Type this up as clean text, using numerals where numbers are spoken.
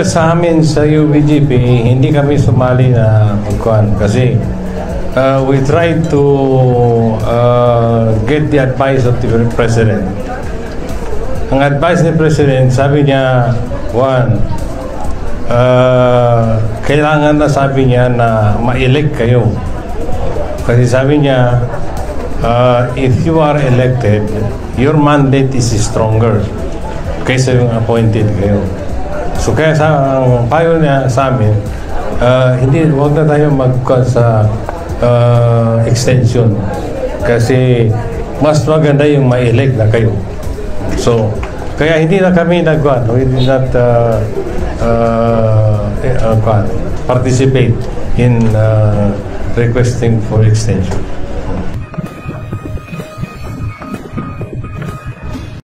Sa amin sa UBGP, hindi kami sumali na magkuhan kasi we tried to get the advice of the President. Ang advice ni President, sabi niya, kailangan na sabi niya na ma-elect kayo. Kasi sabi niya, if you are elected, your mandate is stronger kaysa yung appointed kayo. So kaya ang payo niya sa amin, huwag na tayo sa extension kasi mas maganda yung ma-elect na kayo. So kaya hindi na kami we did not participate in requesting for extension.